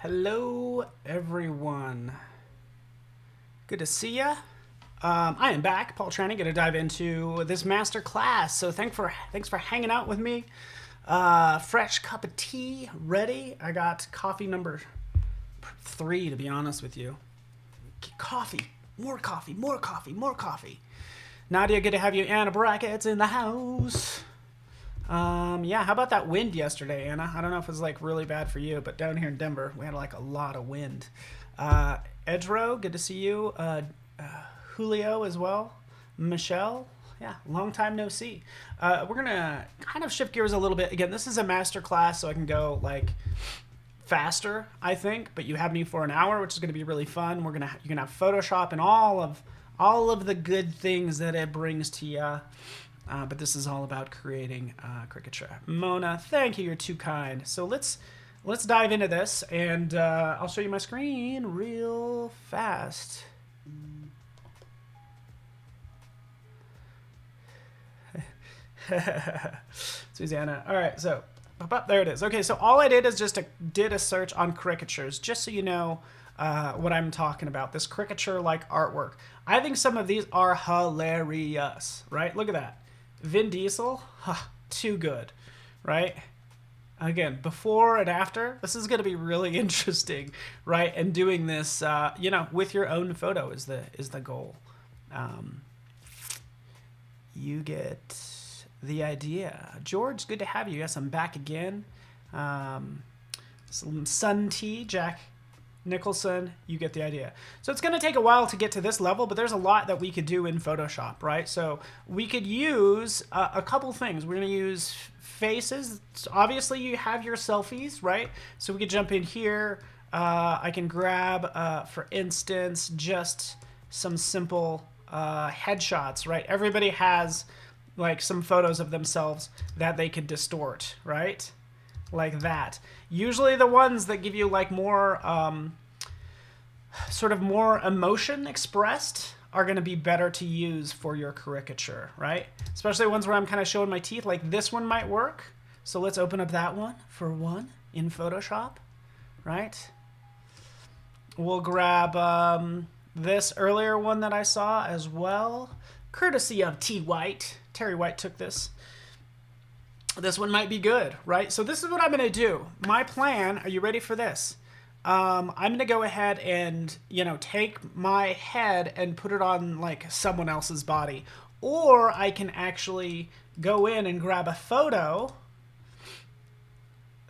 Hello, everyone. Good to see ya. I am back, Paul Trani. Going to dive into this master class. So thanks for hanging out with me. Fresh cup of tea ready. I got coffee number 3, to be honest with you. Coffee, more coffee, more coffee, more coffee. Nadia, good to have you. Anna Brackett's in the house. Yeah, how about that wind yesterday, Anna? I don't know if it was like really bad for you, but down here in Denver, we had like a lot of wind. Edro, good to see you. Julio as well. Michelle, yeah, long time no see. We're gonna kind of shift gears a little bit. Again, this is a master class, so I can go like faster, I think, but you have me for an hour, which is gonna be really fun. You're gonna have Photoshop and all of the good things that it brings to you. But this is all about creating caricature. Mona, thank you. You're too kind. So let's dive into this, and I'll show you my screen real fast. Susanna. All right, so there it is. Okay, so all I did is just did a search on caricatures, just so you know what I'm talking about. This caricature-like artwork. I think some of these are hilarious, right? Look at that. Vin Diesel, too good, right? Again, before and after, this is going to be really interesting, right? And doing this, with your own photo is the goal. You get the idea. George, good to have you. Yes, I'm back again. Some Sun Tea, Jack Nicholson, you get the idea. So it's going to take a while to get to this level, but there's a lot that we could do in Photoshop, right? So we could use a couple things. We're going to use faces. So obviously, you have your selfies, right? So we could jump in here. I can grab, for instance, just some simple headshots, right? Everybody has like some photos of themselves that they could distort, right? Like that. Usually the ones that give you like more sort of more emotion expressed are going to be better to use for your caricature, right? Especially ones where I'm kind of showing my teeth. Like this one might work. So let's open up that one for one in Photoshop, right? We'll grab this earlier one that I saw as well, courtesy of T. White. Terry White took this. This one might be good, right? So this is what I'm going to do. My plan, are you ready for this? I'm going to go ahead and, take my head and put it on like someone else's body. Or I can actually go in and grab a photo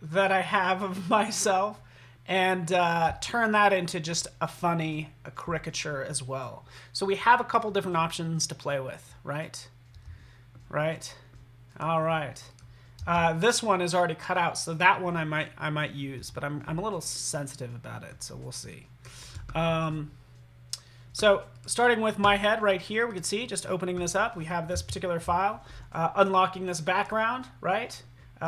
that I have of myself and turn that into just a funny caricature as well. So we have a couple different options to play with, right? Right? All right. This one is already cut out, so that one I might use, but I'm a little sensitive about it, so we'll see. So starting with my head right here, we can see, just opening this up, we have this particular file, unlocking this background, right?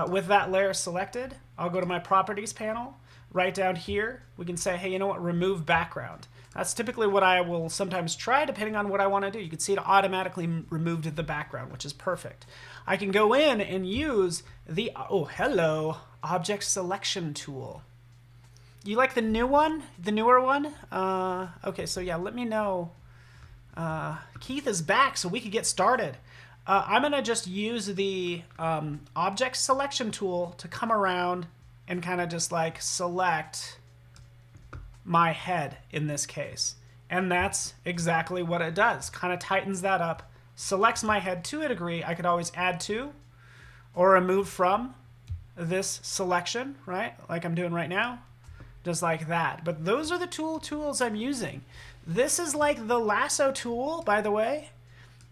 With that layer selected, I'll go to my properties panel. Right down here, we can say, hey, you know what, remove background. That's typically what I will sometimes try, depending on what I want to do. You can see it automatically removed the background, which is perfect. I can go in and use the, object selection tool. You like the new one? The newer one? Okay, so yeah, let me know. Keith is back, so we can get started. I'm going to just use the object selection tool to come around and kind of just like select my head in this case. And that's exactly what it does. Kind of tightens that up, selects my head to a degree. I could always add to or remove from this selection, right? Like I'm doing right now, just like that. But those are the tools I'm using. This is like the lasso tool, by the way,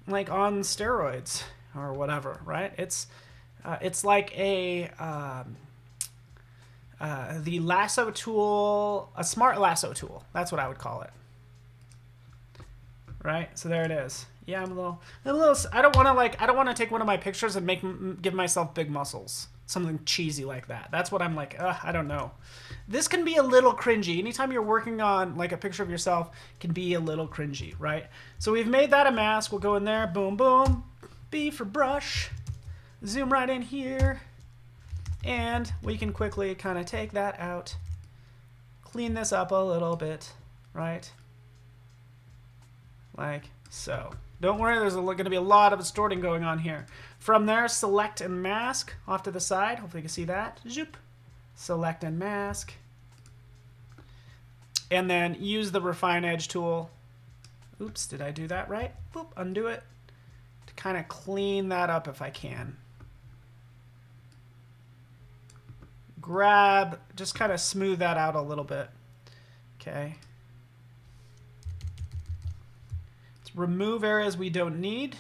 like on steroids or whatever, right? It's like a the lasso tool, a smart lasso tool. That's what I would call it. Right? So there it is. Yeah, I'm a little. I don't want to take one of my pictures and give myself big muscles. Something cheesy like that. That's what I'm like. I don't know. This can be a little cringy. Anytime you're working on like a picture of yourself, can be a little cringy, right? So we've made that a mask. We'll go in there. Boom, boom. B for brush. Zoom right in here. And we can quickly kind of take that out, clean this up a little bit, right? Like so. Don't worry, there's going to be a lot of distorting going on here. From there, select and mask off to the side. Hopefully you can see that. Zoop. Select and mask. And then use the refine edge tool. Oops, did I do that right? Boop, undo it. To kind of clean that up if I can. Grab, just kind of smooth that out a little bit. Okay. Let's remove areas we don't need.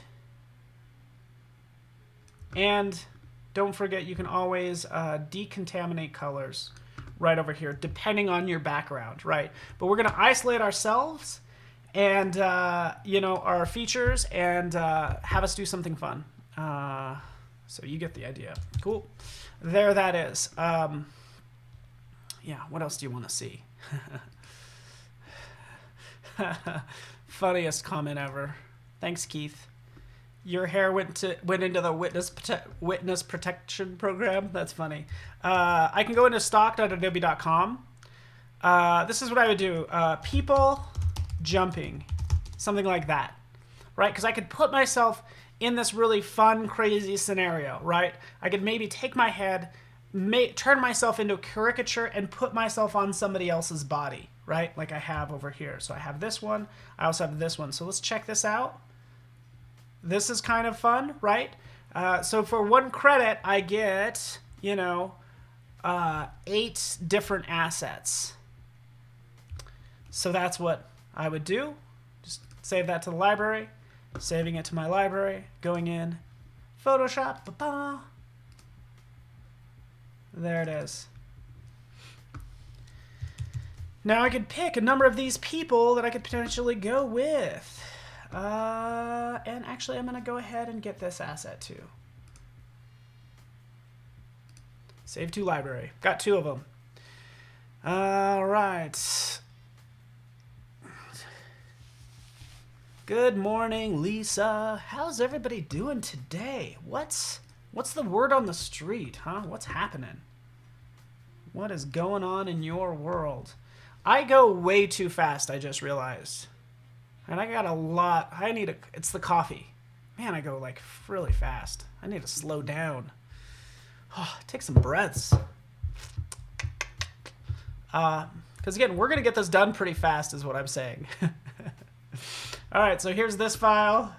And don't forget, you can always decontaminate colors right over here, depending on your background, right? But we're going to isolate ourselves and, you know, our features and have us do something fun. So you get the idea. Cool. There that is. Yeah, what else do you want to see? Funniest comment ever. Thanks, Keith. Your hair went into the witness protection program. That's funny. I can go into stock.adobe.com. This is what I would do. People jumping, something like that, right? Because I could put myself in this really fun, crazy scenario, right? I could maybe take my head, turn myself into a caricature, and put myself on somebody else's body, right? Like I have over here. So I have this one. I also have this one. So let's check this out. This is kind of fun, right? So for 1 credit, I get, you know, 8 different assets. So that's what I would do. Just save that to the library. Saving it to my library. Going in. Photoshop. Ba-ba. There it is. Now I could pick a number of these people that I could potentially go with. And actually, I'm going to go ahead and get this asset too. Save to library. Got 2 of them. All right. Good morning, Lisa. How's everybody doing today? What's the word on the street, huh? What's happening? What is going on in your world? I go way too fast, I just realized. And I got a lot. It's the coffee. Man, I go like really fast. I need to slow down. Oh, take some breaths. Because again, we're going to get this done pretty fast is what I'm saying. All right, so here's this file.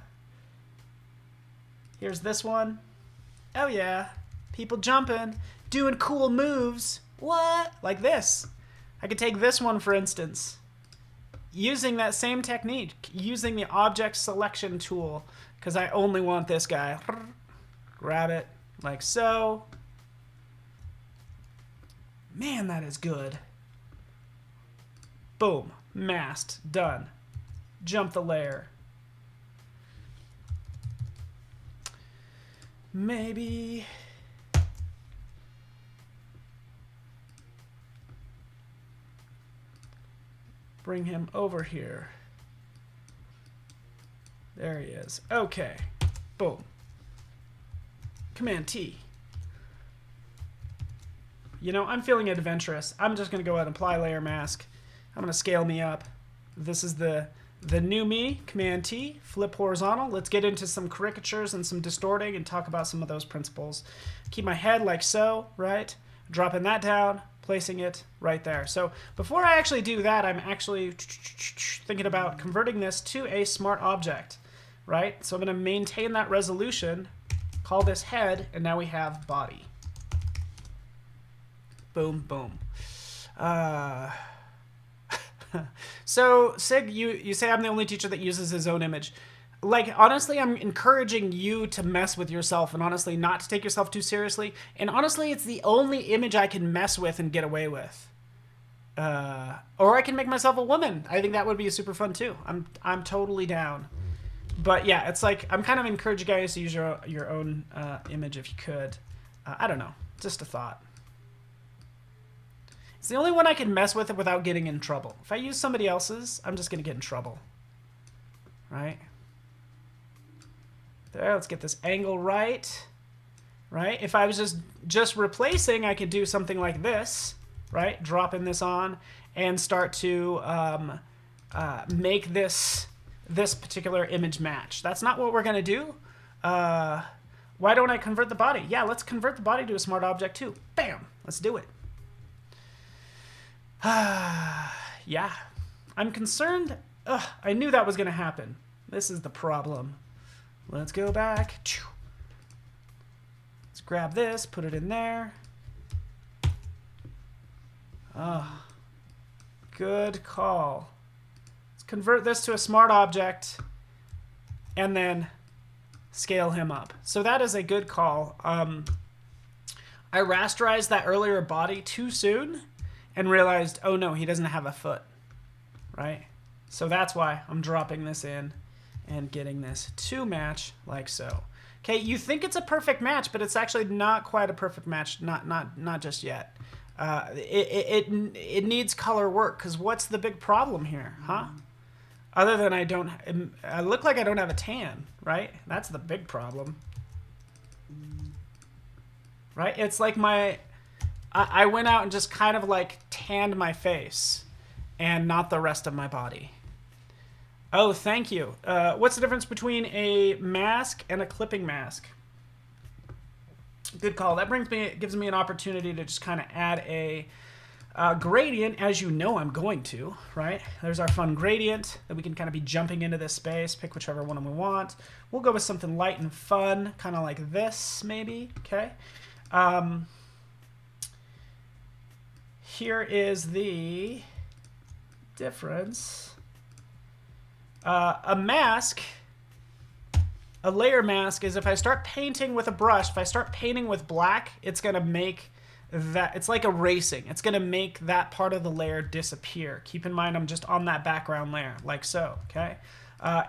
Here's this one. Oh yeah, people jumping, doing cool moves. What? Like this. I could take this one, for instance. Using that same technique, using the object selection tool, because I only want this guy. Grab it like so. Man, that is good. Boom. Masked. Done. Jump the layer. Maybe... bring him over here. There he is. Okay. Boom. Command T. You know, I'm feeling adventurous. I'm just going to go ahead and apply layer mask. I'm going to scale me up. This is the new me. Command T. Flip horizontal. Let's get into some caricatures and some distorting and talk about some of those principles. Keep my head like so, right? Dropping that down. Placing it right there. So before I actually do that, I'm actually thinking about converting this to a smart object, right? So I'm going to maintain that resolution, call this head, and now we have body. Boom, boom. So Sig, you say I'm the only teacher that uses his own image. Like, honestly, I'm encouraging you to mess with yourself and honestly not to take yourself too seriously. And honestly, it's the only image I can mess with and get away with. Or I can make myself a woman. I think that would be super fun too. I'm totally down. But yeah, it's like, I'm kind of encouraging you guys to use your own image if you could. I don't know. Just a thought. It's the only one I can mess with it without getting in trouble. If I use somebody else's, I'm just going to get in trouble. Right? There, let's get this angle right. Right? If I was just replacing, I could do something like this. right? Dropping this on and start to make this particular image match. That's not what we're going to do. Why don't I convert the body? Yeah, let's convert the body to a smart object too. Bam! Let's do it. Yeah. I'm concerned. I knew that was going to happen. This is the problem. Let's go back. Let's grab this, put it in there. Oh, good call. Let's convert this to a smart object and then scale him up. So that is a good call. I rasterized that earlier body too soon and realized, oh no, he doesn't have a foot, right? So that's why I'm dropping this in and getting this to match like so. Okay, you think it's a perfect match, but it's actually not quite a perfect match, not just yet. It needs color work, because what's the big problem here, huh? Other than I look like I don't have a tan, right? That's the big problem. Right? It's like I went out and just kind of like tanned my face and not the rest of my body. Oh, thank you. What's the difference between a mask and a clipping mask? Good call. That gives me an opportunity to just kind of add a gradient, as you know I'm going to, right? There's our fun gradient that we can kind of be jumping into this space, pick whichever one we want. We'll go with something light and fun, kind of like this, maybe, okay? Here is the difference. A mask, a layer mask, is if I start painting with a brush, if I start painting with black, it's going to make that, it's like erasing. It's going to make that part of the layer disappear. Keep in mind I'm just on that background layer, like so, okay?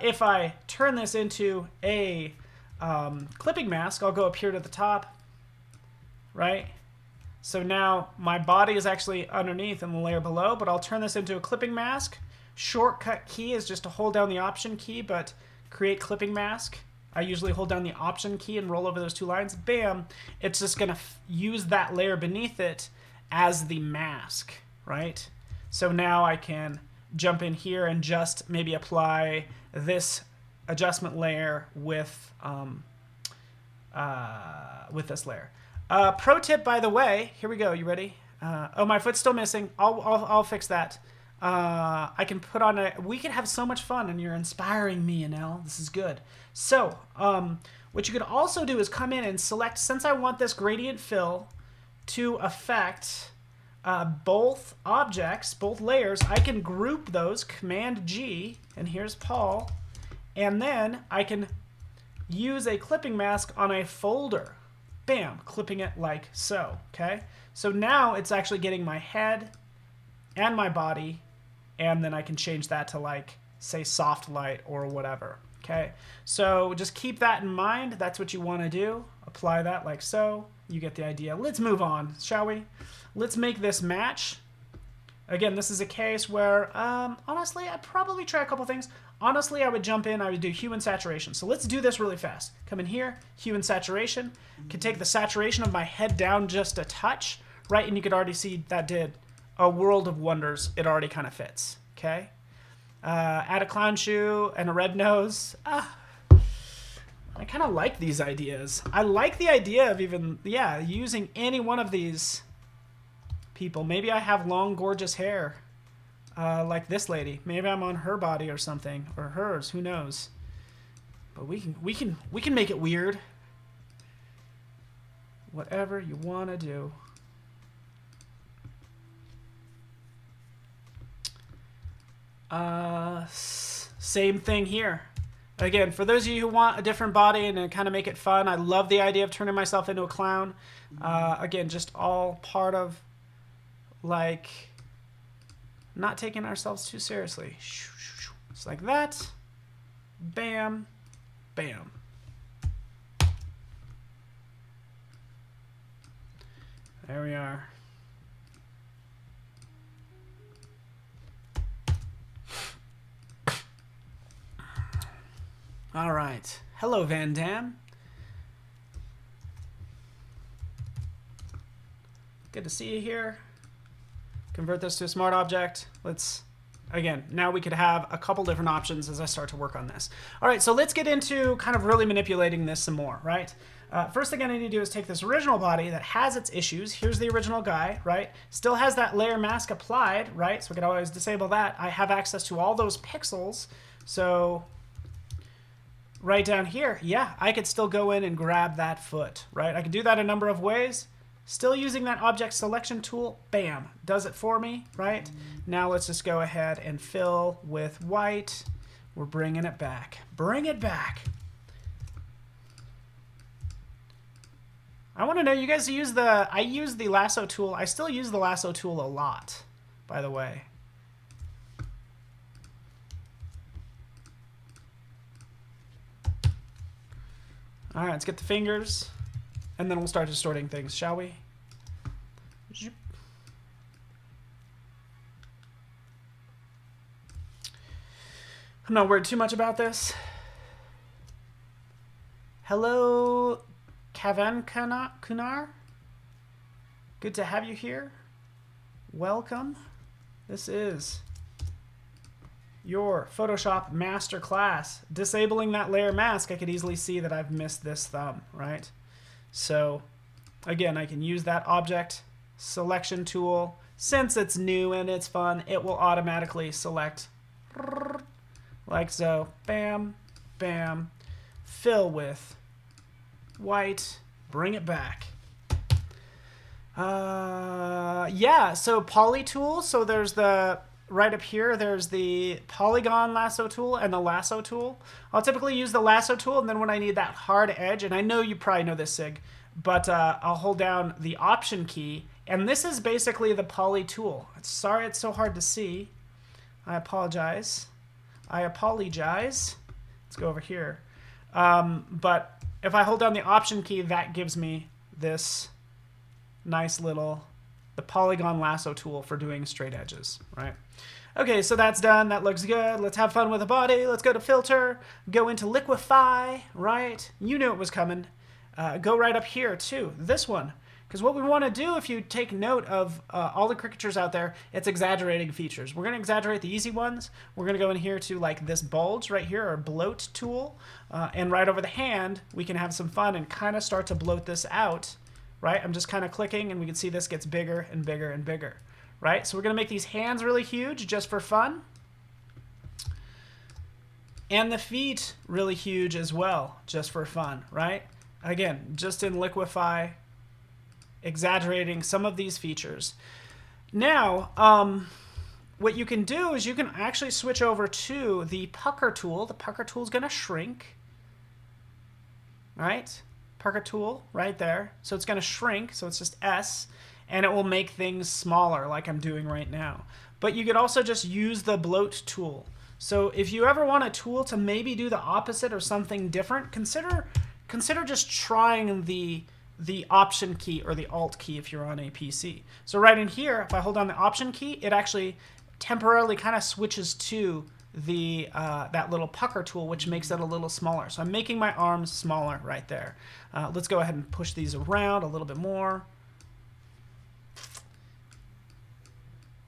If I turn this into a clipping mask, I'll go up here to the top, right? So now my body is actually underneath in the layer below, but I'll turn this into a clipping mask. Shortcut key is just to hold down the Option key, but create clipping mask. I usually hold down the Option key and roll over those two lines. Bam! It's just going to use that layer beneath it as the mask, right? So now I can jump in here and just maybe apply this adjustment layer with this layer. Pro tip, by the way, here we go. You ready? Oh, my foot's still missing. I'll fix that. I can put on we could have so much fun, and you're inspiring me, Anel. This is good. So, what you could also do is come in and select, since I want this gradient fill to affect both objects, both layers, I can group those, Command G, and here's Paul, and then I can use a clipping mask on a folder. Bam, clipping it like so, okay? So now it's actually getting my head and my body, and then I can change that to, like, say soft light or whatever, okay? So just keep that in mind. That's what you want to do. Apply that like so. You get the idea. Let's move on, shall we? Let's make this match. Again, this is a case where, honestly, I'd probably try a couple things. Honestly, I would jump in, I would do hue and saturation. So let's do this really fast. Come in here, hue and saturation. Can take the saturation of my head down just a touch, right? And you could already see that did a world of wonders. It already kind of fits, okay? Add a clown shoe and a red nose. I kind of like these ideas. I like the idea of even, yeah, using any one of these people. Maybe I have long, gorgeous hair. Like this lady. Maybe I'm on her body or something, or hers. Who knows? But we can make it weird. Whatever you want to do. Same thing here. Again, for those of you who want a different body and kind of make it fun, I love the idea of turning myself into a clown. Again, just all part of, like, not taking ourselves too seriously. Just like that. Bam. Bam. There we are. All right. Hello, Van Damme. Good to see you here. Convert this to a smart object. Let's, again, now we could have a couple different options as I start to work on this. All right, so let's get into kind of really manipulating this some more, right? First thing I need to do is take this original body that has its issues. Here's the original guy, right? Still has that layer mask applied, right? So we could always disable that. I have access to all those pixels. So right down here, yeah, I could still go in and grab that foot, right? I could do that a number of ways. Still using that object selection tool, bam, does it for me, right? Now let's just go ahead and fill with white. We're bringing it back. Bring it back. I want to know, you guys use I use the lasso tool. I still use the lasso tool a lot, by the way. All right, let's get the fingers, and then we'll start distorting things, shall we? I'm not worried too much about this. Hello, Kavan Kunar. Good to have you here. Welcome. This is your Photoshop Masterclass. Disabling that layer mask, I could easily see that I've missed this thumb, right? So again, I can use that object selection tool. Since it's new and it's fun, it will automatically select like so. Bam, bam. Fill with white. Bring it back. Yeah, so poly tool. So there's the right up here, there's the polygon lasso tool and the lasso tool. I'll typically use the lasso tool, and then when I need that hard edge, and I know you probably know this, Sig, but I'll hold down the Option key, and this is basically the poly tool. Sorry it's so hard to see. I apologize. I apologize. Let's go over here. But if I hold down the Option key, that gives me this nice little, the polygon lasso tool for doing straight edges, right? Okay, so that's done. That looks good. Let's have fun with the body. Let's go to filter, go into Liquify, right? You knew it was coming. Go right up here too, this one. Because what we want to do, if you take note of all the caricatures out there, it's exaggerating features. We're going to exaggerate the easy ones. We're going to go in here to like this bulge right here, or bloat tool. And right over the hand, we can have some fun and kind of start to bloat this out, right? I'm just kind of clicking, and we can see this gets bigger and bigger and bigger, right? So we're going to make these hands really huge just for fun. And the feet really huge as well, just for fun, right? Again, just in Liquify, exaggerating some of these features. Now, what you can do is you can actually switch over to the pucker tool. The pucker tool is going to shrink, right? Pucker tool right there. So it's going to shrink, so it's just S, and it will make things smaller like I'm doing right now. But you could also just use the bloat tool. So if you ever want a tool to maybe do the opposite or something different, consider just trying the Option key or the Alt key if you're on a PC. So right in here, if I hold down the Option key, it actually temporarily kind of switches to the that little pucker tool, which makes it a little smaller. So I'm making my arms smaller right there. Let's go ahead and push these around a little bit more.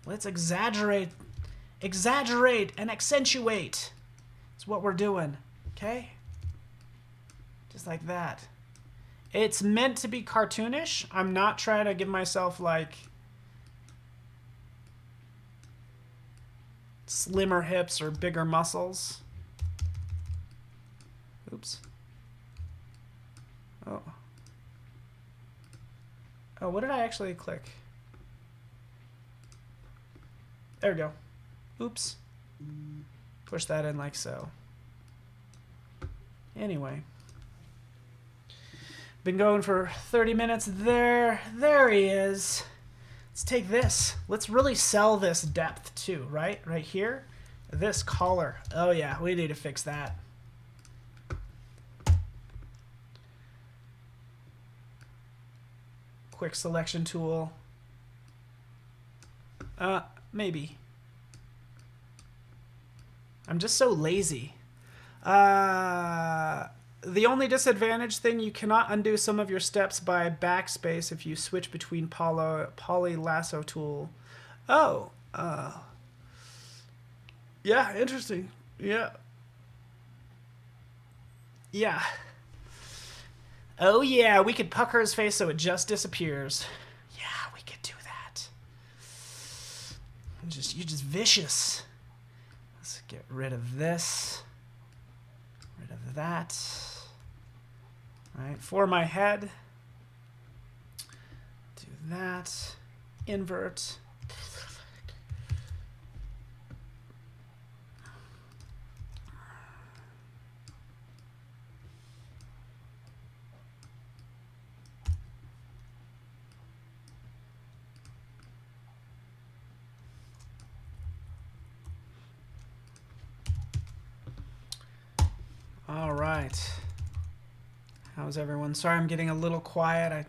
Let's exaggerate and accentuate. That's what we're doing, okay? Just like that. It's meant to be cartoonish. I'm not trying to give myself like slimmer hips or bigger muscles. Oops. Oh. Oh, what did I actually click? There we go. Oops. Push that in like so. Anyway. Been going for 30 minutes there. There he is. Let's take this. Let's really sell this depth too, right? Right here. This collar. Oh yeah, we need to fix that. Quick selection tool. Maybe. I'm just so lazy. The only disadvantage thing, you cannot undo some of your steps by backspace if you switch between poly lasso tool. Oh, yeah, interesting. Yeah. Yeah. Oh, yeah, we could pucker his face so it just disappears. Yeah, we could do that. You're just vicious. Let's get rid of this. Rid of that. All right, for my head. Do that. Invert. All right. How's everyone? Sorry, I'm getting a little quiet. I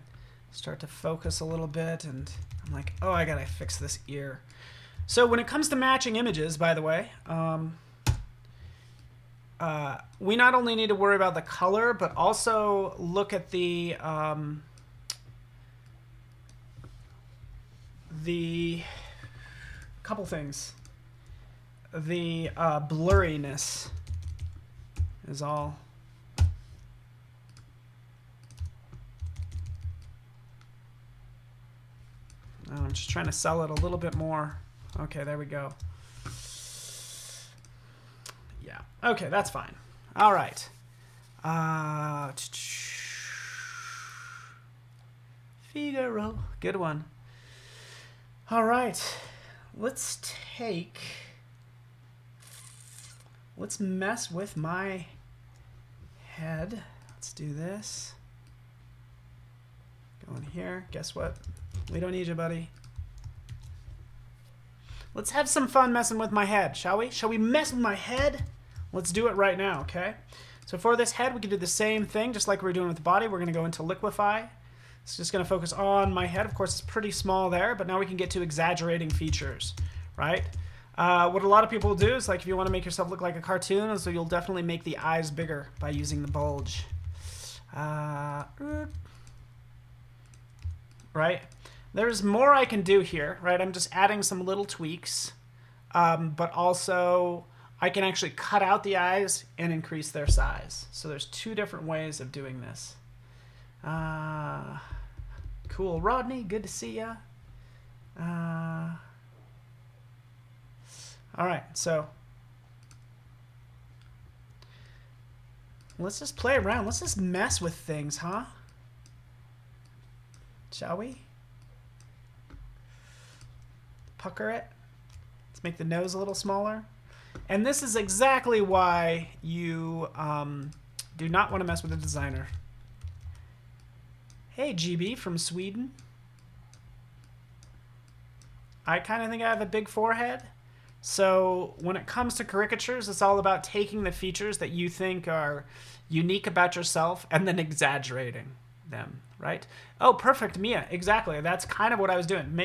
start to focus a little bit, and I'm like, oh, I gotta fix this ear. So when it comes to matching images, by the way, we not only need to worry about the color, but also look at the couple things. The blurriness is all. I'm just trying to sell it a little bit more. Okay, there we go. Yeah, okay, that's fine. All right. Figaro, good one. All right, let's mess with my head. Let's do this. Go in here. Guess what? We don't need you, buddy. Let's have some fun messing with my head, shall we? Shall we mess with my head? Let's do it right now, okay? So for this head, we can do the same thing, just like we were doing with the body. We're going to go into Liquify. It's just going to focus on my head. Of course, it's pretty small there, but now we can get to exaggerating features, right? What a lot of people do is, like, if you want to make yourself look like a cartoon, so you'll definitely make the eyes bigger by using the bulge. Right? There's more I can do here, right? I'm just adding some little tweaks, but also I can actually cut out the eyes and increase their size. So there's two different ways of doing this. Cool. Rodney, good to see ya. All right, so let's just play around. Let's just mess with things, huh? Shall we? Pucker it. Let's make the nose a little smaller. And this is exactly why you do not want to mess with a designer. Hey, GB from Sweden. I kind of think I have a big forehead. So when it comes to caricatures, it's all about taking the features that you think are unique about yourself and then exaggerating them, right? Oh, perfect, Mia. Exactly. That's kind of what I was doing.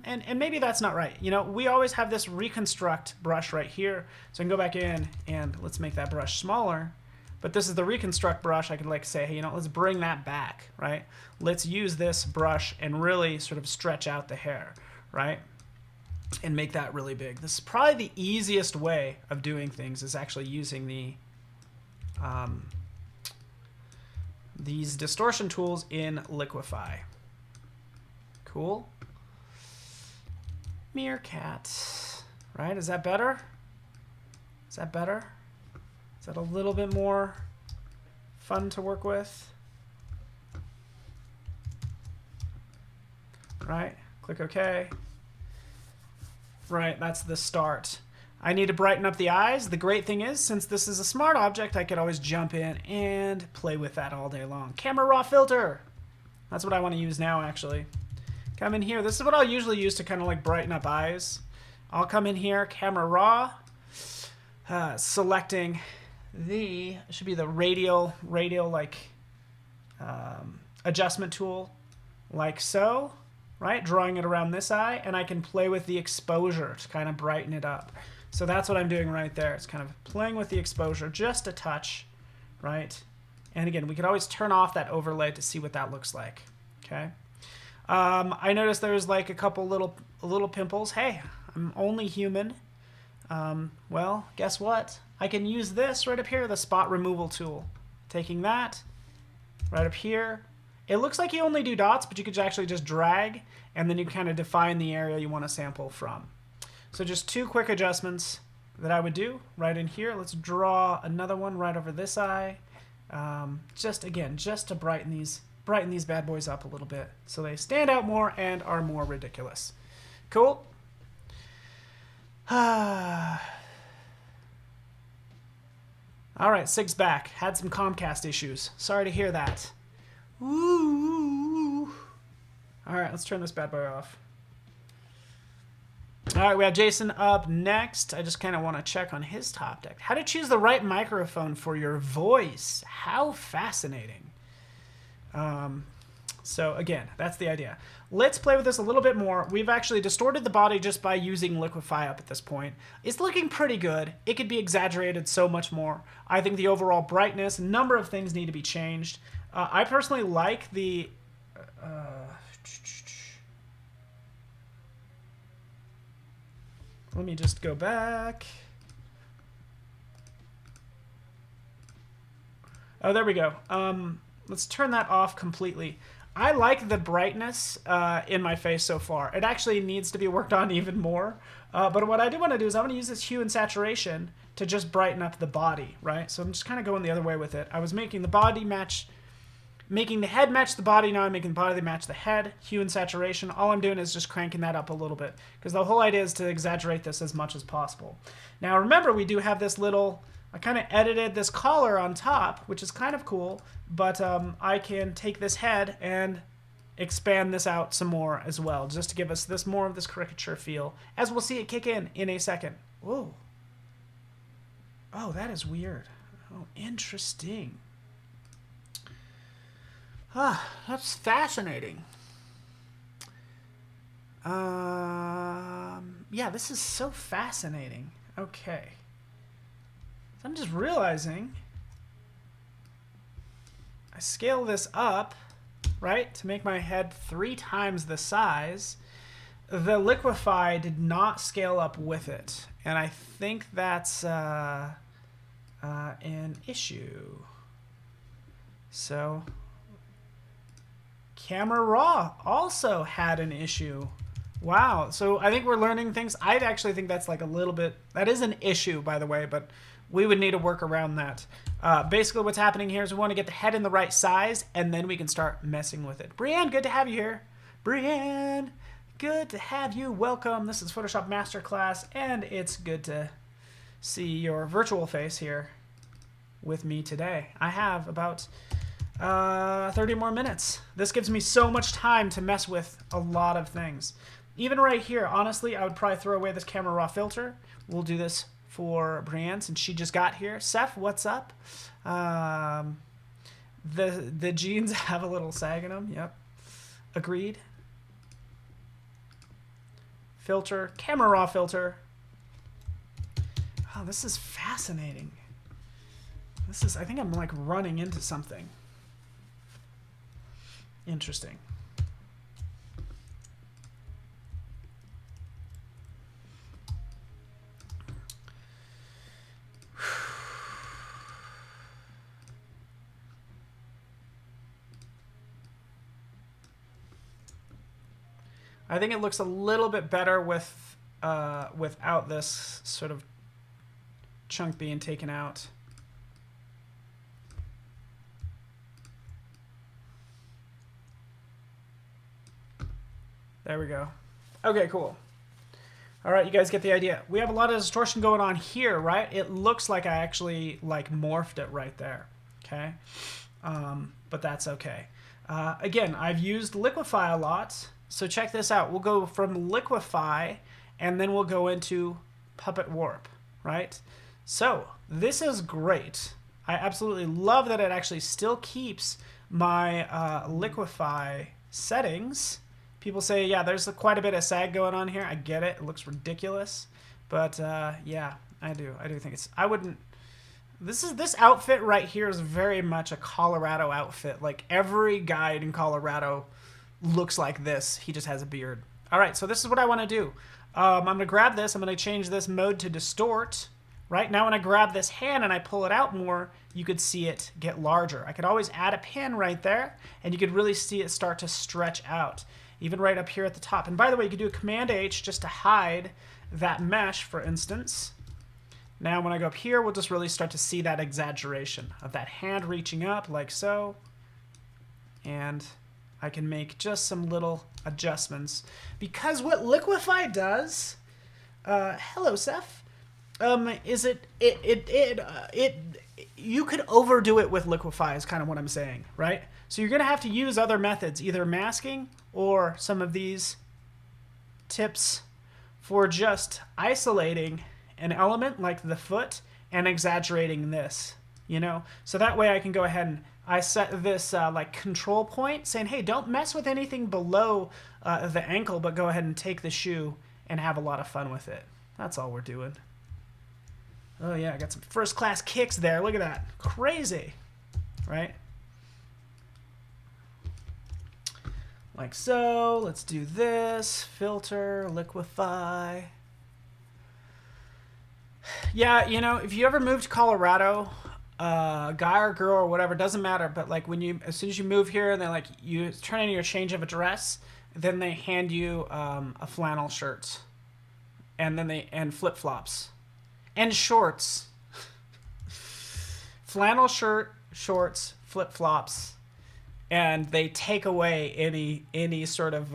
And maybe that's not right. You know, we always have this reconstruct brush right here. So I can go back in and let's make that brush smaller. But this is the reconstruct brush. I could like say, hey, you know, let's bring that back, right? Let's use this brush and really sort of stretch out the hair, right? And make that really big. This is probably the easiest way of doing things, is actually using the these distortion tools in Liquify. Cool. Meerkat, right? Is that better? Is that better? Is that a little bit more fun to work with? Right, click OK. Right, that's the start. I need to brighten up the eyes. The great thing is, since this is a smart object, I could always jump in and play with that all day long. Camera raw filter. That's what I want to use now, actually. Come in here. This is what I'll usually use to kind of like brighten up eyes. I'll come in here, camera raw, selecting the, it should be the radial like adjustment tool, like so. Right, drawing it around this eye, and I can play with the exposure to kind of brighten it up. So that's what I'm doing right there. It's kind of playing with the exposure just a touch, right? And again, we could always turn off that overlay to see what that looks like, okay? I noticed there's like a couple little pimples. Hey, I'm only human. Well, guess what? I can use this right up here, the spot removal tool. Taking that right up here. It looks like you only do dots, but you could actually just drag, and then you kind of define the area you want to sample from. So just 2 quick adjustments that I would do right in here. Let's draw another one right over this eye. Just to brighten these bad boys up a little bit so they stand out more and are more ridiculous. Cool. All right, Sig's back. Had some Comcast issues. Sorry to hear that. Ooh. All right, let's turn this bad boy off. All right, we have Jason up next. I just kind of want to check on his top deck. How to choose the right microphone for your voice. How fascinating. So again, that's the idea. Let's play with this a little bit more. We've actually distorted the body just by using Liquify up at this point. It's looking pretty good. It could be exaggerated so much more. I think the overall brightness, number of things need to be changed. I personally like the... let me just go back. Oh, there we go. Let's turn that off completely. I like the brightness in my face so far. It actually needs to be worked on even more. But what I do want to do is I want to use this hue and saturation to just brighten up the body, right? So I'm just kind of going the other way with it. I was making the body match, making the head match the body. Now I'm making the body match the head. Hue and saturation. All I'm doing is just cranking that up a little bit because the whole idea is to exaggerate this as much as possible. Now remember, we do have this little... I kind of edited this collar on top, which is kind of cool, but I can take this head and expand this out some more as well, just to give us this more of this caricature feel, as we'll see it kick in a second. Whoa. Oh, that is weird. Oh, interesting. Ah, that's fascinating. Yeah, this is so fascinating. Okay. I'm just realizing I scale this up, right, to make my head 3 times the size. The Liquify did not scale up with it, and I think that's an issue. So Camera Raw also had an issue. Wow, so I think we're learning things. I actually think that's like a little bit, that is an issue, by the way, but we would need to work around that. Basically what's happening here is we want to get the head in the right size, and then we can start messing with it. Brienne, good to have you here. Brienne, good to have you. Welcome. This is Photoshop Masterclass, and it's good to see your virtual face here with me today. I have about 30 more minutes. This gives me so much time to mess with a lot of things. Even right here, honestly, I would probably throw away this Camera Raw filter. We'll do this for Brienne since she just got here. Seth, what's up? The jeans have a little sag in them. Yep. Agreed. Filter. Camera Raw filter. Oh, this is fascinating. This is, I think I'm like running into something. Interesting. I think it looks a little bit better with without this sort of chunk being taken out. There we go. Okay, cool. All right, you guys get the idea. We have a lot of distortion going on here, right? It looks like I actually like morphed it right there, okay? But that's okay. Again, I've used Liquify a lot. So check this out. We'll go from Liquify, and then we'll go into Puppet Warp, right? So this is great. I absolutely love that it actually still keeps my Liquify settings. People say, yeah, there's quite a bit of sag going on here. I get it. It looks ridiculous. But yeah, I do think it's, I wouldn't, this outfit right here is very much a Colorado outfit. Like every guide in Colorado looks like this. He just has a beard. All right, so this is what I want to do. I'm going to grab this. I'm going to change this mode to distort. Right now when I grab this hand and I pull it out more, you could see it get larger. I could always add a pin right there, and you could really see it start to stretch out, even right up here at the top. And by the way, you could do a Command-H just to hide that mesh, for instance. Now when I go up here, we'll just really start to see that exaggeration of that hand reaching up like so. And I can make just some little adjustments. Because what Liquify does, hello Seth, is you could overdo it with Liquify is kind of what I'm saying, right? So you're going to have to use other methods, either masking or some of these tips for just isolating an element like the foot and exaggerating this, you know? So that way I can go ahead and I set this like control point saying, hey, don't mess with anything below the ankle, but go ahead and take the shoe and have a lot of fun with it. That's all we're doing. Oh yeah, I got some first class kicks there. Look at that. Crazy, right? Like so. Let's do this. Filter, liquify. Yeah, you know, if you ever moved to Colorado, guy or girl or whatever, doesn't matter, but like when you, as soon as you move here and they're like, you turn in your change of address, then they hand you a flannel shirt, and then and flip-flops. And shorts. Flannel shirt, shorts, flip-flops, and they take away any sort of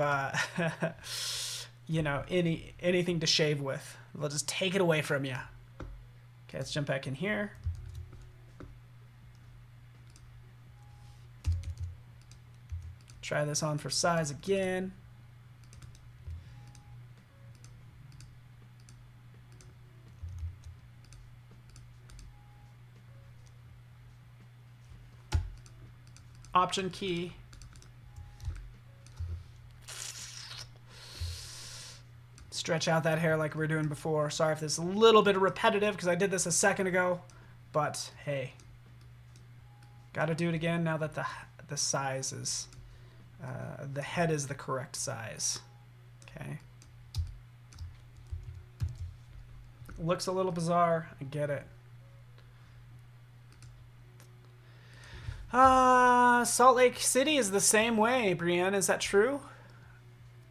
you know, anything to shave with. They'll just take it away from you. Okay, let's jump back in here. Try this on for size again. Option key. Stretch out that hair like we were doing before. Sorry if this is a little bit repetitive because I did this a second ago, but hey, got to do it again now that the size is, the head is the correct size. Okay. Looks a little bizarre. I get it. Salt Lake City is the same way, Brienne. Is that true?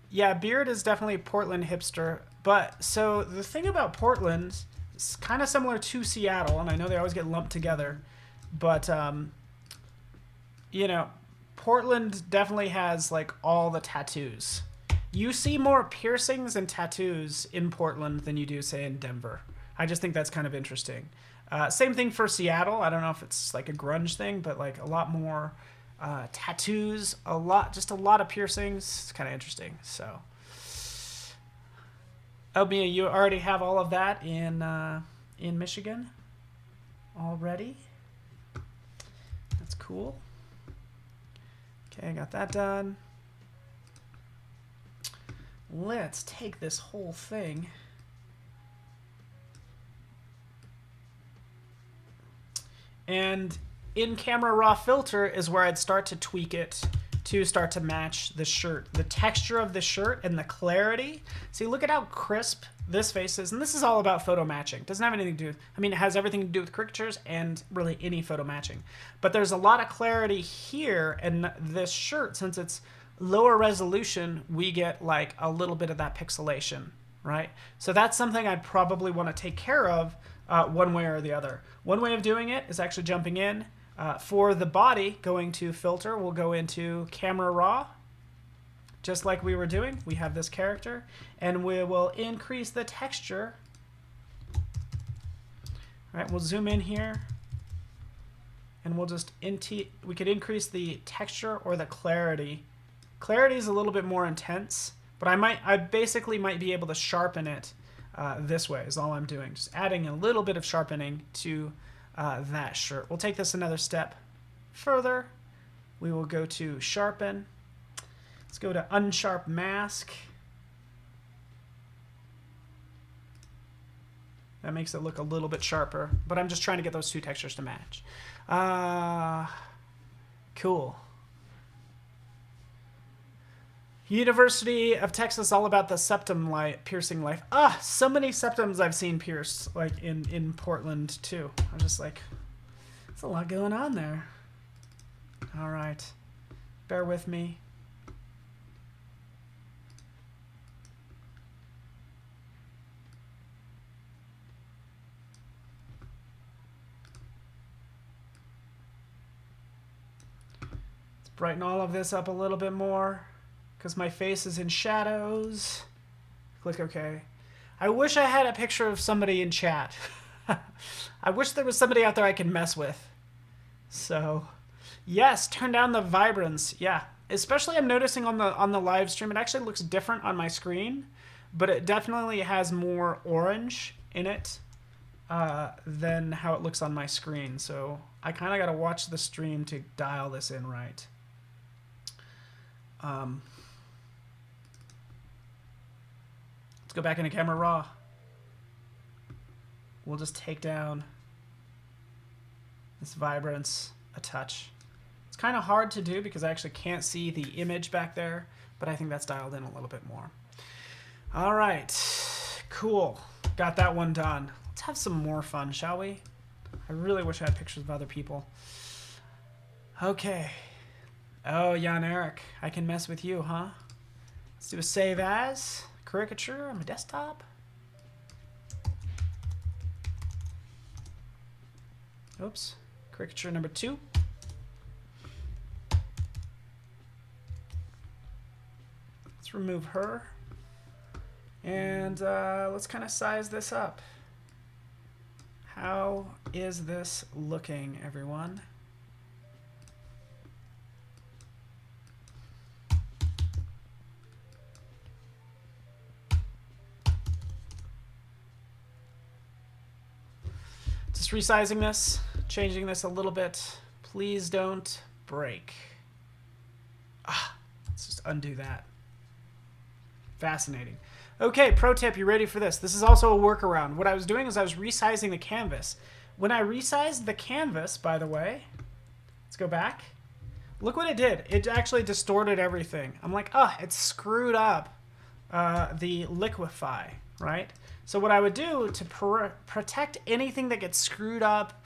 Yeah, beard is definitely Portland hipster. But, so, the thing about Portland is kind of similar to Seattle, and I know they always get lumped together. But, you know, Portland definitely has, like, all the tattoos. You see more piercings and tattoos in Portland than you do, say, in Denver. I just think that's kind of interesting. Same thing for Seattle. I don't know if it's like a grunge thing, but like a lot more tattoos, just a lot of piercings. It's kind of interesting. So, Mia, you already have all of that in Michigan already. That's cool. Okay, I got that done. Let's take this whole thing. And in Camera Raw Filter is where I'd start to tweak it to start to match the shirt, the texture of the shirt and the clarity. See, look at how crisp this face is. And this is all about photo matching. Doesn't have anything to do, I mean, it has everything to do with caricatures and really any photo matching. But there's a lot of clarity here in this shirt. Since it's lower resolution, we get like a little bit of that pixelation, right? So that's something I'd probably want to take care of one way or the other. One way of doing it is actually jumping in. For the body, going to Filter, we'll go into Camera Raw. Just like we were doing, we have this character, and we will increase the texture. All right, we'll zoom in here, and we'll just, we could increase the texture or the clarity. Clarity is a little bit more intense, but I basically might be able to sharpen it this way is all I'm doing. Just adding a little bit of sharpening to that shirt. We'll take this another step further. We will go to Sharpen. Let's go to Unsharp Mask. That makes it look a little bit sharper, but I'm just trying to get those two textures to match. Cool. University of Texas, all about the septum light, piercing life. Ah, so many septums I've seen pierced, like in Portland too. I'm just like, there's a lot going on there. All right, bear with me. Let's brighten all of this up a little bit more, because my face is in shadows. Click OK. I wish I had a picture of somebody in chat. I wish there was somebody out there I could mess with. So, yes, turn down the vibrance. Yeah, especially I'm noticing on the live stream, it actually looks different on my screen, but it definitely has more orange in it than how it looks on my screen. So I kind of got to watch the stream to dial this in right. Let's go back into camera raw. We'll just take down this vibrance a touch. It's kind of hard to do because I actually can't see the image back there, but I think that's dialed in a little bit more. All right, cool. Got that one done. Let's have some more fun, shall we? I really wish I had pictures of other people. Okay. Oh, Jan Eric, I can mess with you, huh? Let's do a save as caricature on my desktop. Oops, caricature number 2. Let's remove her. And let's kind of size this up. How is this looking, everyone? Just resizing this, changing this a little bit. Please don't break. Ah, let's just undo that. Fascinating. Okay, pro tip, you ready for this? This is also a workaround. What I was doing is I was resizing the canvas. When I resized the canvas, by the way, let's go back. Look what it did. It actually distorted everything. I'm like, oh, it screwed up the Liquify, right? So what I would do to protect anything that gets screwed up,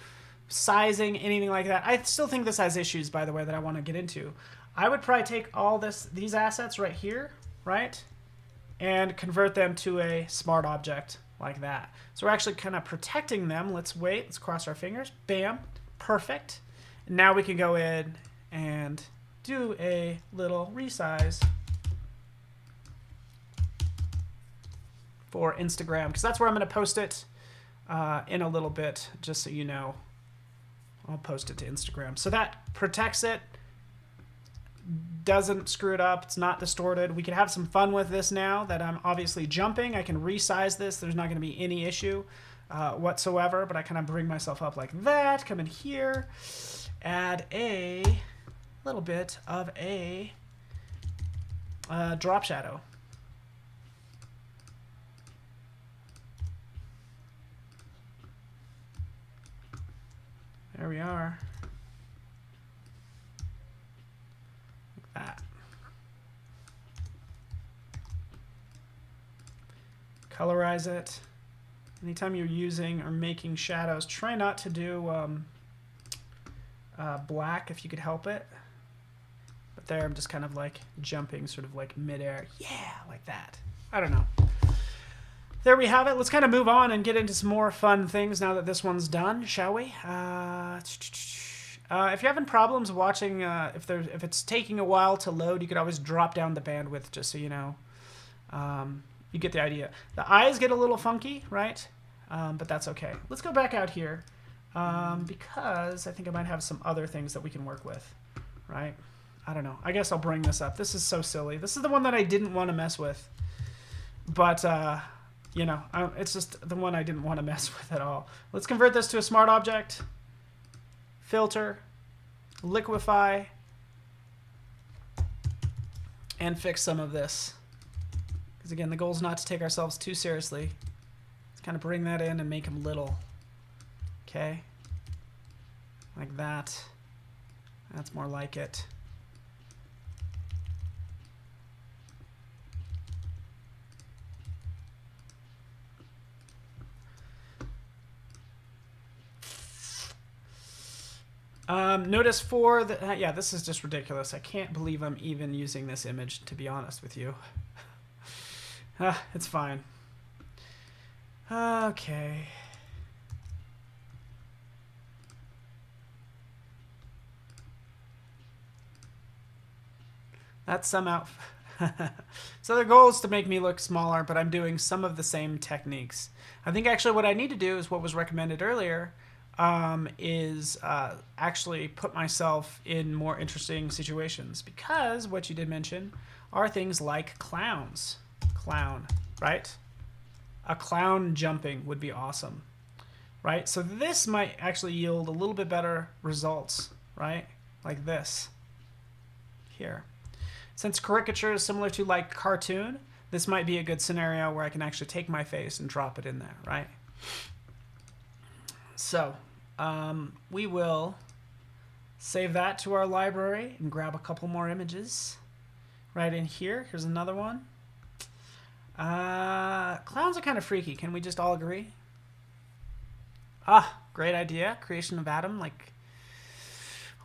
sizing, anything like that, I still think this has issues, by the way, that I want to get into. I would probably take all these assets right here, right, and convert them to a smart object like that. So we're actually kind of protecting them. Let's wait. Let's cross our fingers. Bam. Perfect. And now we can go in and do a little resize for Instagram, because that's where I'm going to post it in a little bit, just so you know. I'll post it to Instagram. So that protects it, doesn't screw it up, it's not distorted. We can have some fun with this now that I'm obviously jumping. I can resize this. There's not going to be any issue whatsoever, but I kind of bring myself up like that, come in here, add a little bit of a drop shadow. There we are. Like that. Colorize it. Anytime you're using or making shadows, try not to do black if you could help it. But there I'm just kind of like jumping sort of like midair. Yeah, like that. I don't know. There we have it. Let's kind of move on and get into some more fun things now that this one's done, shall we? If you're having problems watching, if it's taking a while to load, you could always drop down the bandwidth, just so you know. You get the idea. The eyes get a little funky, right? But that's okay. Let's go back out here because I think I might have some other things that we can work with, right? I don't know. I guess I'll bring this up. This is so silly. This is the one that I didn't want to mess with. But... you know, it's just the one I didn't want to mess with at all. Let's convert this to a smart object. Filter. Liquify. And fix some of this. Because again, the goal is not to take ourselves too seriously. Let's kind of bring that in and make them little. Okay. Like that. That's more like it. Notice for the, yeah, this is just ridiculous. I can't believe I'm even using this image, to be honest with you. It's fine. Okay. That's some out. So the goal is to make me look smaller, but I'm doing some of the same techniques. I think actually what I need to do is what was recommended earlier, is actually put myself in more interesting situations, because what you did mention are things like clowns. Clown, right? A clown jumping would be awesome, right? So this might actually yield a little bit better results, right? Like this here. Since caricature is similar to like cartoon, this might be a good scenario where I can actually take my face and drop it in there, right? So we will save that to our library and grab a couple more images right in here. Here's another one. Clowns are kind of freaky. Can we just all agree? Great idea. Creation of Adam. Like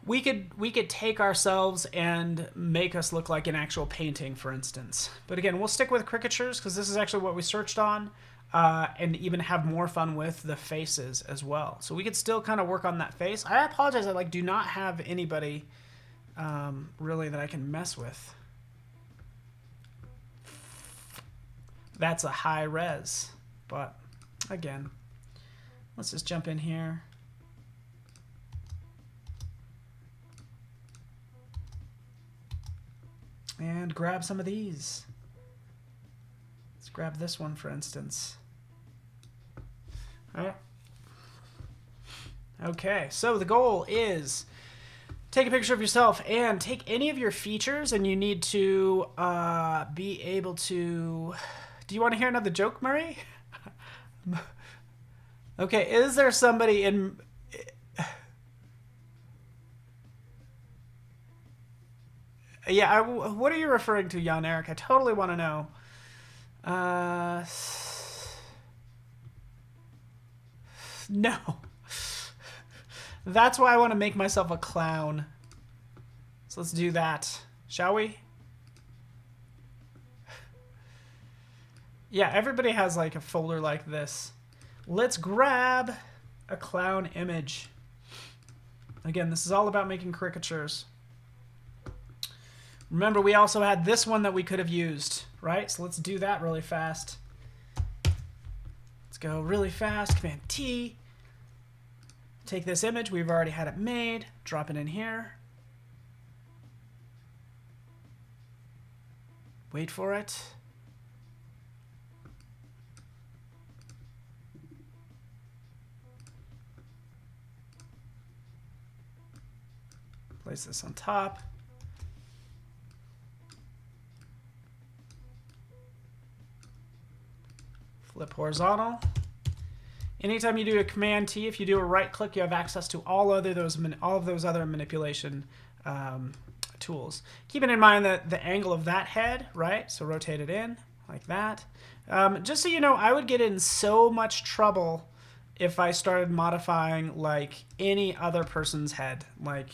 we could take ourselves and make us look like an actual painting, for instance. But again, we'll stick with caricatures because this is actually what we searched on, and even have more fun with the faces as well. So we could still kind of work on that face. I apologize. I do not have anybody really that I can mess with. That's a high res, but again, let's just jump in here. And grab some of these. Let's grab this one, for instance. All right. Okay, so the goal is take a picture of yourself and take any of your features, and you need to be able to... Do you want to hear another joke, Murray? Okay, is there somebody in... Yeah, what are you referring to, Jan Eric? I totally want to know. No. That's why I want to make myself a clown. So let's do that, shall we? Yeah, everybody has like a folder like this. Let's grab a clown image. Again, this is all about making caricatures. Remember, we also had this one that we could have used, right? So let's do that really fast. Let's go really fast. Command T. Take this image. We've already had it made. Drop it in here. Wait for it. Place this on top. Flip horizontal. Anytime you do a Command T, if you do a right click, you have access to all of those other manipulation tools. Keeping in mind that the angle of that head, right? So rotate it in like that. Just so you know, I would get in so much trouble if I started modifying like any other person's head, like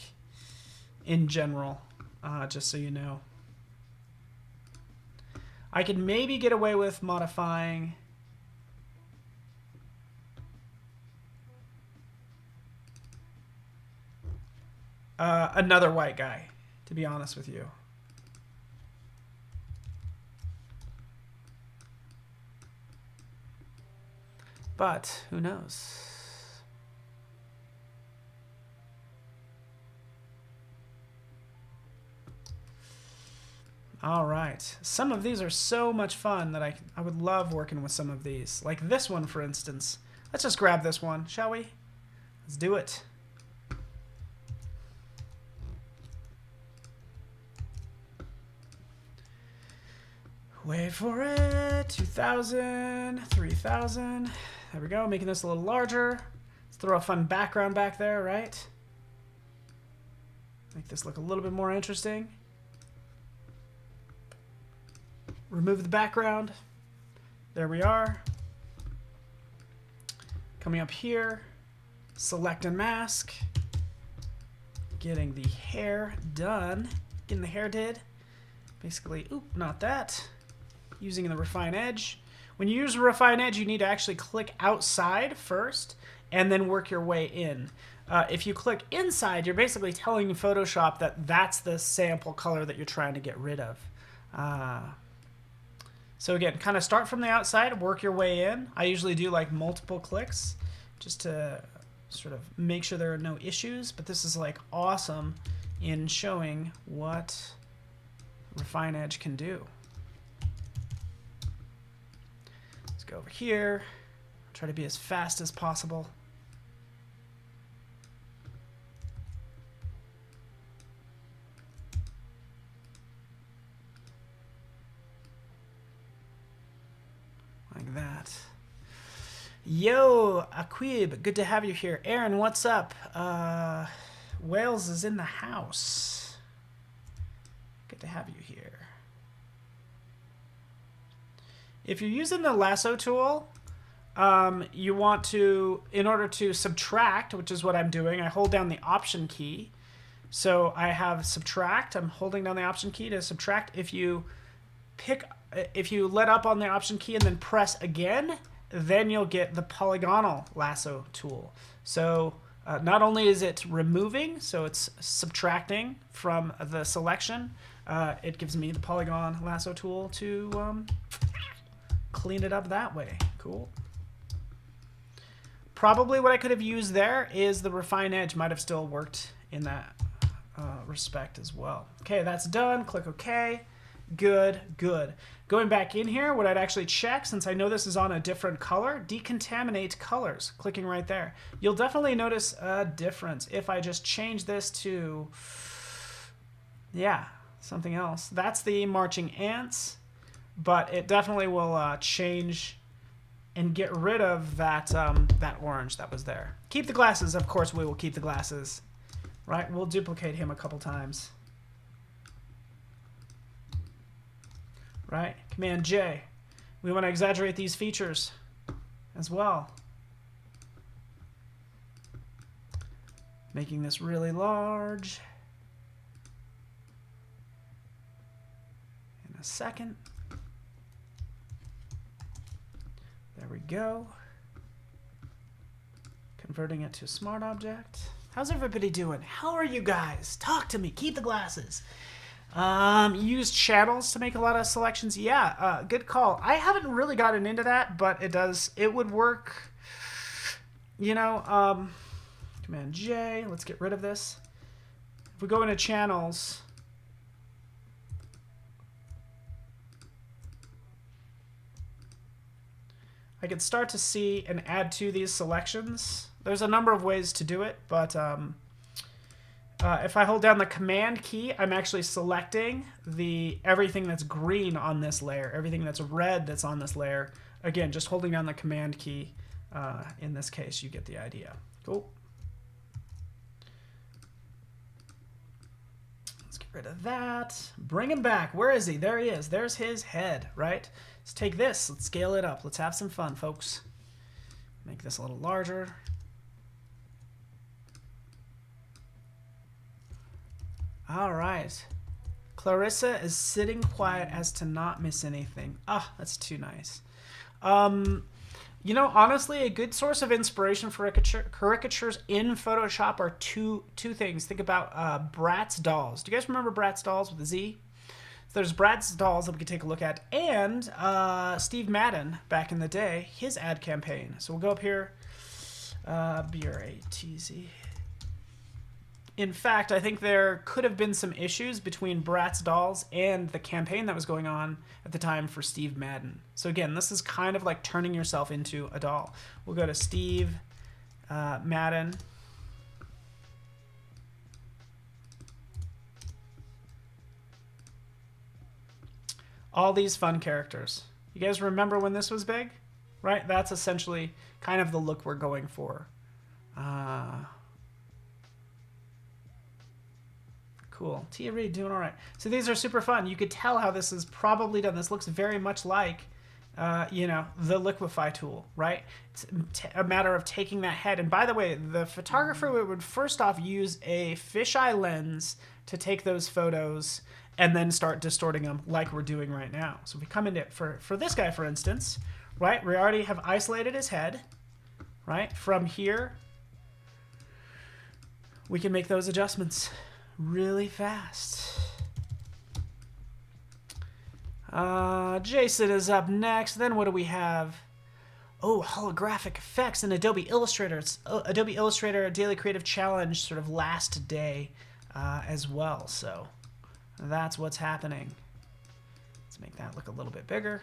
in general, just so you know. I could maybe get away with modifying another white guy, to be honest with you. But who knows? All right. Some of these are so much fun that I would love working with some of these. Like this one, for instance. Let's just grab this one, shall we? Let's do it. Wait for it. 2,000, 3,000. There we go. Making this a little larger. Let's throw a fun background back there, right? Make this look a little bit more interesting. Remove the background. There we are. Coming up here, select and mask. getting the hair done. Getting the hair did. Basically, oop, not that. Using the refine edge. When you use a refine edge, you need to actually click outside first and then work your way in. If you click inside, you're basically telling Photoshop that that's the sample color that you're trying to get rid of. So again, kind of start from the outside, work your way in. I usually do like multiple clicks just to sort of make sure there are no issues, but this is like awesome in showing what refine edge can do. Let's go over here, try to be as fast as possible. Like that. Yo, Aquib, good to have you here. Aaron, what's up? Wales is in the house. Good to have you here. If you're using the lasso tool, you want to, in order to subtract, which is what I'm doing, I hold down the option key. So I have subtract, I'm holding down the option key to subtract. If you let up on the option key and then press again, then you'll get the polygonal lasso tool. So not only is it removing, so it's subtracting from the selection, it gives me the polygon lasso tool to clean it up that way. Cool. Probably what I could have used there is the refine edge. Might have still worked in that respect as well. Okay, that's done. Click OK. Good, good. Going back in here, what I'd actually check, since I know this is on a different color, decontaminate colors. Clicking right there. You'll definitely notice a difference if I just change this to, yeah, something else. That's the marching ants, but it definitely will change and get rid of that, that orange that was there. Keep the glasses. Of course, we will keep the glasses. Right? We'll duplicate him a couple times. Right? Command J. We want to exaggerate these features as well. Making this really large. In a second. There we go. Converting it to smart object. How's everybody doing? How are you guys? Talk to me. Keep the glasses. Use channels to make a lot of selections. Yeah, good call. I haven't really gotten into that, but it would work. You know, Command J. Let's get rid of this. If we go into channels, I could start to see and add to these selections. There's a number of ways to do it, but if I hold down the command key, I'm actually selecting everything that's green on this layer, everything that's red that's on this layer. Again, just holding down the command key. In this case, you get the idea. Cool. Let's get rid of that. Bring him back. Where is he? There he is. There's his head, right? Let's take this. Let's scale it up. Let's have some fun, folks. Make this a little larger. All right. Clarissa is sitting quiet as to not miss anything. Ah, that's too nice. You know, honestly, a good source of inspiration for caricatures in Photoshop are two things. Think about Bratz dolls. Do you guys remember Bratz dolls with a Z? So there's Bratz dolls that we could take a look at, and Steve Madden back in the day, his ad campaign. So we'll go up here, BRATZ. In fact, I think there could have been some issues between Bratz dolls and the campaign that was going on at the time for Steve Madden. So again, this is kind of like turning yourself into a doll. We'll go to Steve Madden. All these fun characters. You guys remember when this was big? Right? That's essentially kind of the look we're going for. Cool. Tia Reed doing all right. So these are super fun. You could tell how this is probably done. This looks very much like you know, the Liquify tool, right? It's a matter of taking that head. And by the way, the photographer would first off use a fisheye lens to take those photos and then start distorting them like we're doing right now. So we come into, for this guy, for instance, right? We already have isolated his head, right? From here, we can make those adjustments really fast. Jason is up next. Then what do we have? Oh, holographic effects in Adobe Illustrator. It's Adobe Illustrator Daily Creative Challenge, sort of last day as well. So that's what's happening. Let's make that look a little bit bigger.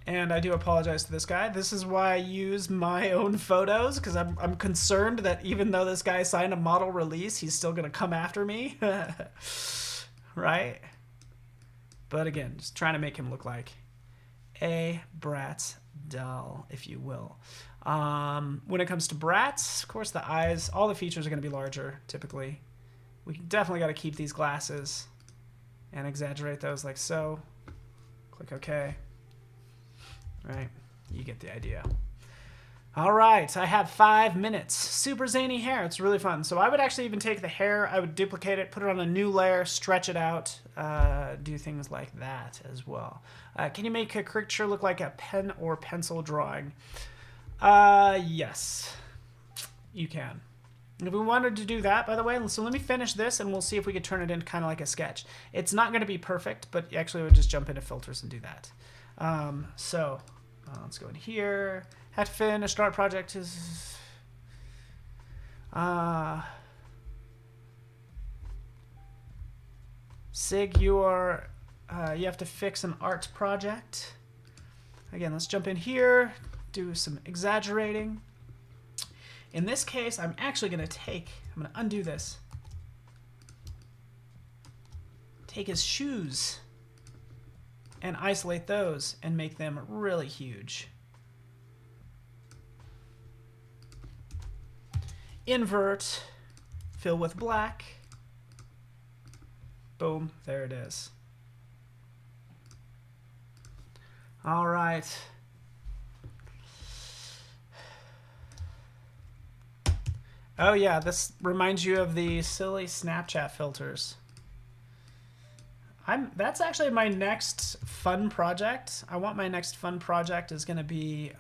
And I do apologize to this guy. This is why I use my own photos, because I'm concerned that even though this guy signed a model release, he's still going to come after me. Right? But again, just trying to make him look like a Bratz doll, if you will. When it comes to Bratz, of course, the eyes, all the features are going to be larger, typically. We definitely got to keep these glasses and exaggerate those like so. Click OK. Right, you get the idea. All right, I have 5 minutes. Super zany hair, it's really fun. So I would actually even take the hair, I would duplicate it, put it on a new layer, stretch it out, do things like that as well. Can you make a caricature look like a pen or pencil drawing? Yes, you can. If we wanted to do that, by the way, so let me finish this and we'll see if we could turn it into kind of like a sketch. It's not going to be perfect, but actually we'll just jump into filters and do that. Let's go in here. Have to finish start project is Sig, you have to fix an art project. Again, let's jump in here, do some exaggerating. In this case, I'm actually going to undo this. Take his shoes and isolate those and make them really huge. Invert, fill with black. Boom, there it is. All right. Oh yeah, this reminds you of the silly Snapchat filters. That's actually my next fun project. I want my next fun project is going to be,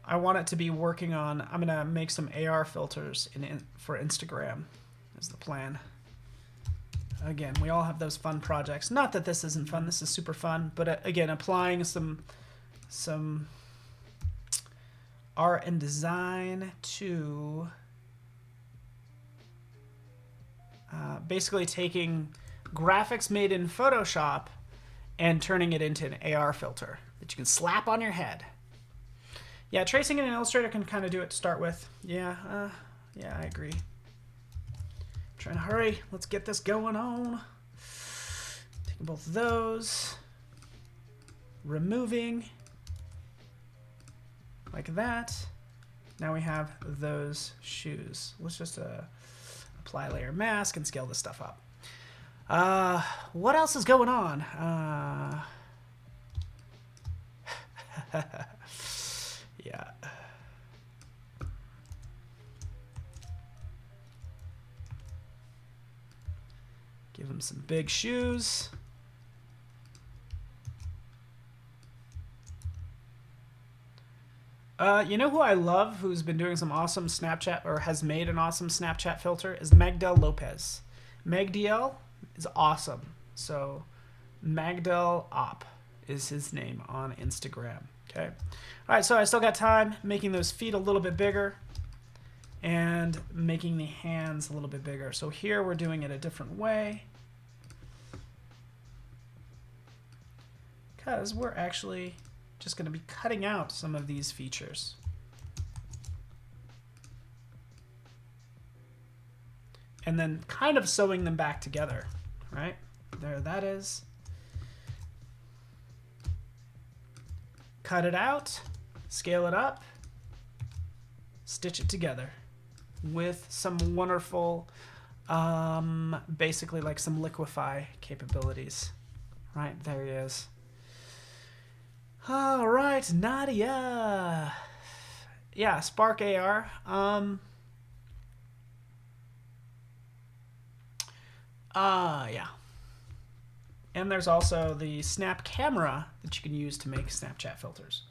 I want it to be working on, I'm going to make some AR filters for Instagram is the plan. Again, we all have those fun projects. Not that this isn't fun, this is super fun, but again, applying some art and design to basically taking graphics made in Photoshop and turning it into an AR filter that you can slap on your head. Yeah, tracing in Illustrator can kind of do it to start with. Yeah, yeah, I agree. Trying to hurry. Let's get this going on. Taking both of those. Removing. Like that. Now we have those shoes. Let's just apply layer mask and scale this stuff up. What else is going on? Yeah. Give him some big shoes. You know who I love, who's been doing some awesome Snapchat, or has made an awesome Snapchat filter, is Magdal Lopez. Magdal is awesome. So Magdal Op is his name on Instagram. Okay. All right, so I still got time making those feet a little bit bigger and making the hands a little bit bigger. So here we're doing it a different way because we're actually just going to be cutting out some of these features. And then kind of sewing them back together, right? There that is. Cut it out, scale it up, stitch it together. with some wonderful, basically like some Liquify capabilities. Right, there he is. All right, Nadia. Yeah, Spark AR. Yeah. And there's also the Snap camera that you can use to make Snapchat filters.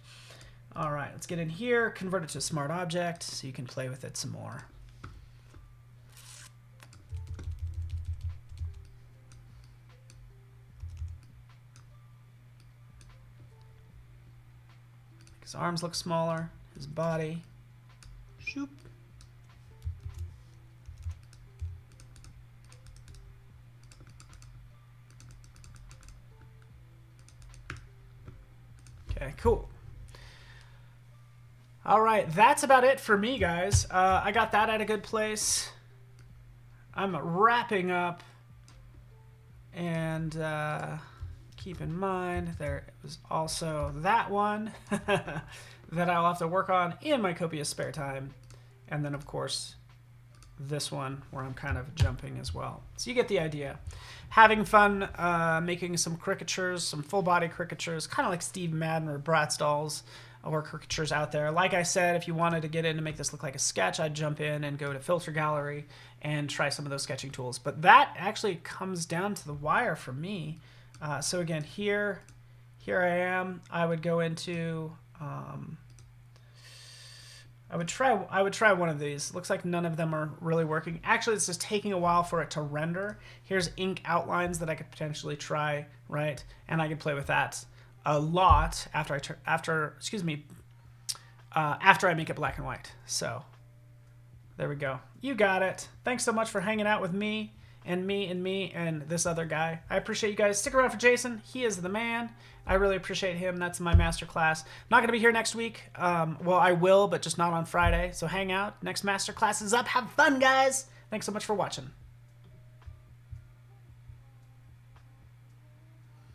All right, let's get in here, convert it to a smart object so you can play with it some more. His arms look smaller, his body. Shoop. Okay, cool. All right, that's about it for me, guys. I got that at a good place. I'm wrapping up, and keep in mind there was also that one that I'll have to work on in my copious spare time, and then of course this one where I'm kind of jumping as well. So you get the idea. Having fun making some caricatures, some full body caricatures, kind of like Steve Madden or Bratz dolls or caricatures out there. Like I said, if you wanted to get in to make this look like a sketch, I'd jump in and go to Filter Gallery and try some of those sketching tools. But that actually comes down to the wire for me. So again, here I am. I would go into, I would try one of these. Looks like none of them are really working. Actually, it's just taking a while for it to render. Here's ink outlines that I could potentially try, right? And I could play with that a lot after I make it black and white. So there we go. You got it. Thanks so much for hanging out with me and this other guy. I appreciate you guys. Stick around for Jason. He is the man. I really appreciate him. That's my masterclass. Not going to be here next week. Well, I will, but just not on Friday. So hang out. Next masterclass is up. Have fun, guys. Thanks so much for watching.